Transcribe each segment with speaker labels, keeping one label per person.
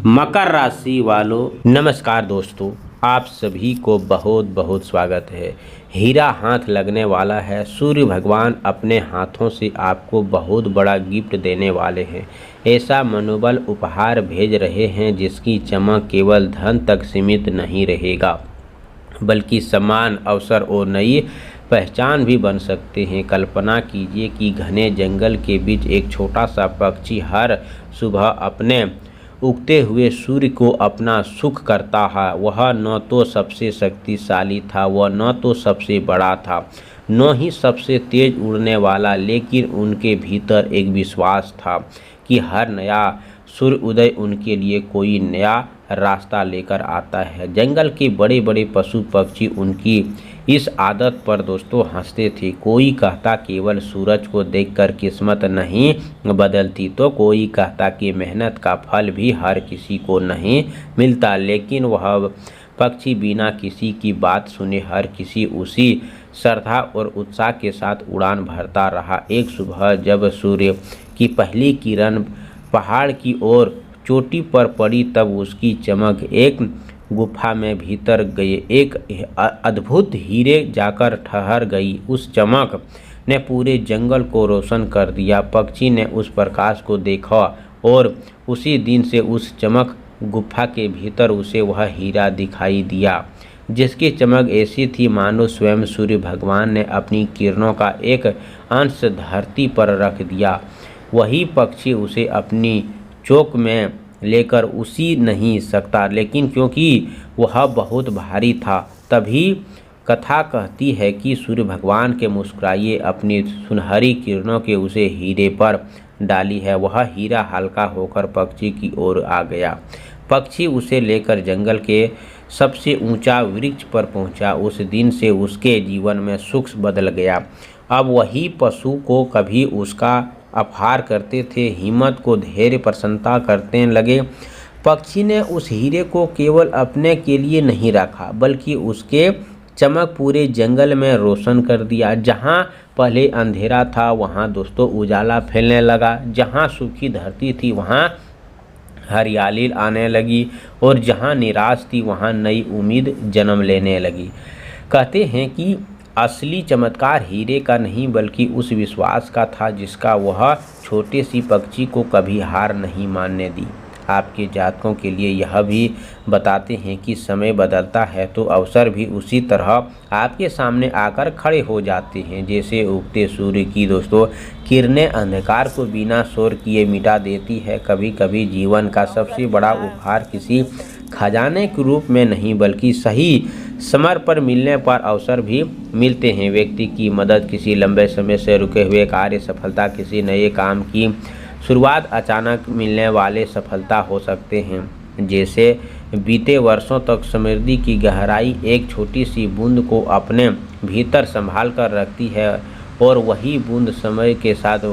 Speaker 1: मकर राशि वालों, नमस्कार दोस्तों। आप सभी को बहुत बहुत स्वागत है। हीरा हाथ लगने वाला है। सूर्य भगवान अपने हाथों से आपको बहुत बड़ा गिफ्ट देने वाले हैं। ऐसा मनोबल उपहार भेज रहे हैं जिसकी चमक केवल धन तक सीमित नहीं रहेगा, बल्कि सम्मान, अवसर और नई पहचान भी बन सकते हैं। कल्पना कीजिए कि घने जंगल के बीच एक छोटा सा पक्षी हर सुबह अपने उगते हुए सूर्य को अपना सुख करता है। वह न तो सबसे शक्तिशाली था, वह न तो सबसे बड़ा था, न ही सबसे तेज उड़ने वाला, लेकिन उनके भीतर एक विश्वास था कि हर नया सूर्य उदय उनके लिए कोई नया रास्ता लेकर आता है। जंगल के बड़े बड़े पशु पक्षी उनकी इस आदत पर दोस्तों हंसते थे। कोई कहता केवल सूरज को देखकर किस्मत नहीं बदलती, तो कोई कहता कि मेहनत का फल भी हर किसी को नहीं मिलता। लेकिन वह पक्षी बिना किसी की बात सुने हर किसी उसी श्रद्धा और उत्साह के साथ उड़ान भरता रहा। एक सुबह जब सूर्य की पहली किरण पहाड़ की ओर चोटी पर पड़ी, तब उसकी चमक एक गुफा में भीतर गए एक अद्भुत हीरे जाकर ठहर गई। उस चमक ने पूरे जंगल को रोशन कर दिया। पक्षी ने उस प्रकाश को देखा और उसी दिन से उस चमक गुफा के भीतर उसे वह हीरा दिखाई दिया, जिसकी चमक ऐसी थी मानो स्वयं सूर्य भगवान ने अपनी किरणों का एक अंश धरती पर रख दिया। वही पक्षी उसे अपनी चोंच में लेकर उसी नहीं सकता, लेकिन क्योंकि वह बहुत भारी था। तभी कथा कहती है कि सूर्य भगवान के मुस्कुराए अपनी सुनहरी किरणों के उसे हीरे पर डाली है। वह हीरा हल्का होकर पक्षी की ओर आ गया। पक्षी उसे लेकर जंगल के सबसे ऊंचा वृक्ष पर पहुंचा। उस दिन से उसके जीवन में सुख बदल गया। अब वही पशु को कभी उसका अपहार करते थे, हिम्मत को धैर्य प्रसन्नता करते लगे। पक्षी ने उस हीरे को केवल अपने के लिए नहीं रखा, बल्कि उसके चमक पूरे जंगल में रोशन कर दिया। जहाँ पहले अंधेरा था वहाँ दोस्तों उजाला फैलने लगा। जहाँ सूखी धरती थी वहाँ हरियाली आने लगी, और जहाँ निराश थी वहाँ नई उम्मीद जन्म लेने लगी। कहते हैं कि असली चमत्कार हीरे का नहीं बल्कि उस विश्वास का था जिसका वह छोटे सी पक्षी को कभी हार नहीं मानने दी। आपके जातकों के लिए यह भी बताते हैं कि समय बदलता है तो अवसर भी उसी तरह आपके सामने आकर खड़े हो जाते हैं। जैसे उगते सूर्य की दोस्तों किरणें अंधकार को बिना शोर किए मिटा देती है। कभी कभी जीवन का सबसे बड़ा उपहार किसी खजाने के रूप में नहीं बल्कि सही समय पर मिलने पर अवसर भी मिलते हैं। व्यक्ति की मदद, किसी लंबे समय से रुके हुए कार्य सफलता, किसी नए काम की शुरुआत, अचानक मिलने वाले सफलता हो सकते हैं। जैसे बीते वर्षों तक समृद्धि की गहराई एक छोटी सी बूंद को अपने भीतर संभाल कर रखती है, और वही बूंद समय के साथ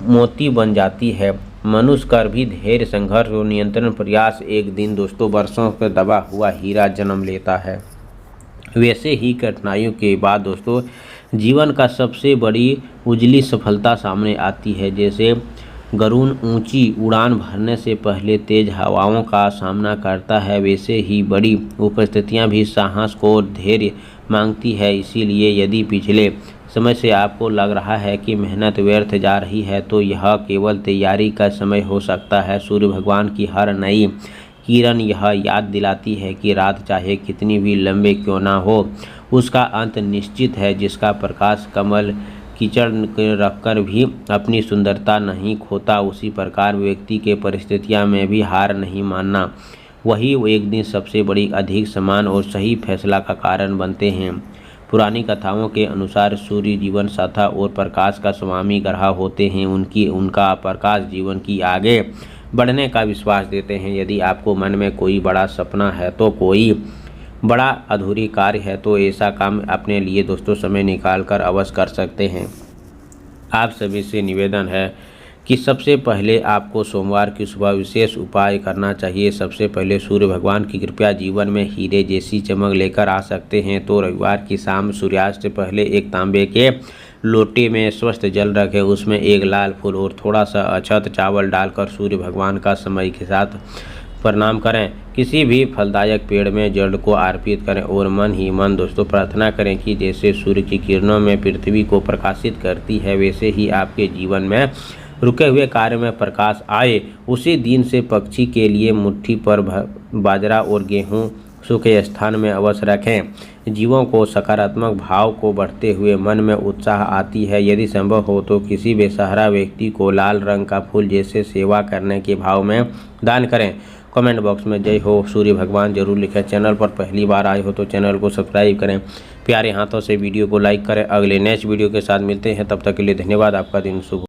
Speaker 1: मोती बन जाती है। मनुष्य कर भी धैर्य, संघर्ष और नियंत्रण प्रयास एक दिन दोस्तों वर्षों पर दबा हुआ हीरा जन्म लेता है। वैसे ही कठिनाइयों के बाद दोस्तों जीवन का सबसे बड़ी उजली सफलता सामने आती है। जैसे गरुड़ ऊंची उड़ान भरने से पहले तेज हवाओं का सामना करता है, वैसे ही बड़ी उपस्थितियां भी साहस को धैर्य मांगती है। इसीलिए यदि पिछले समय से आपको लग रहा है कि मेहनत व्यर्थ जा रही है, तो यह केवल तैयारी का समय हो सकता है। सूर्य भगवान की हर नई किरण यह याद दिलाती है कि रात चाहे कितनी भी लंबे क्यों ना हो, उसका अंत निश्चित है। जिसका प्रकाश कमल कीचड़ रखकर भी अपनी सुंदरता नहीं खोता, उसी प्रकार व्यक्ति के परिस्थितियों में भी हार नहीं मानना, वही एक दिन सबसे बड़ी अधिक समान और सही फैसला का कारण बनते हैं। पुरानी कथाओं के अनुसार सूर्य जीवन साथा और प्रकाश का स्वामी ग्रह होते हैं। उनका प्रकाश जीवन की आगे बढ़ने का विश्वास देते हैं। यदि आपको मन में कोई बड़ा सपना है, तो कोई बड़ा अधूरी कार्य है, तो ऐसा काम अपने लिए दोस्तों समय निकाल कर अवश्य कर सकते हैं। आप सभी से निवेदन है कि सबसे पहले आपको सोमवार की सुबह विशेष उपाय करना चाहिए। सबसे पहले सूर्य भगवान की कृपया जीवन में हीरे जैसी चमक लेकर आ सकते हैं, तो रविवार की शाम सूर्यास्त से पहले एक तांबे के लोटे में स्वस्थ जल रखें, उसमें एक लाल फूल और थोड़ा सा अक्षत चावल डालकर सूर्य भगवान का समय के साथ प्रणाम करें। किसी भी फलदायक पेड़ में जड़ को अर्पित करें और मन ही मन दोस्तों प्रार्थना करें कि जैसे सूर्य की किरणों में पृथ्वी को प्रकाशित करती है, वैसे ही आपके जीवन में रुके हुए कार्य में प्रकाश आए। उसी दिन से पक्षी के लिए मुट्ठी पर बाजरा और गेहूँ सूखे स्थान में अवश्य रखें। जीवों को सकारात्मक भाव को बढ़ते हुए मन में उत्साह आती है। यदि संभव हो तो किसी बेसहारा व्यक्ति को लाल रंग का फूल जैसे सेवा करने के भाव में दान करें। कमेंट बॉक्स में जय हो सूर्य भगवान जरूर लिखें। चैनल पर पहली बार आए हो तो चैनल को सब्सक्राइब करें। प्यारे हाथों से वीडियो को लाइक करें। अगले नेक्स्ट वीडियो के साथ मिलते हैं, तब तक के लिए धन्यवाद। आपका दिन शुभ हो।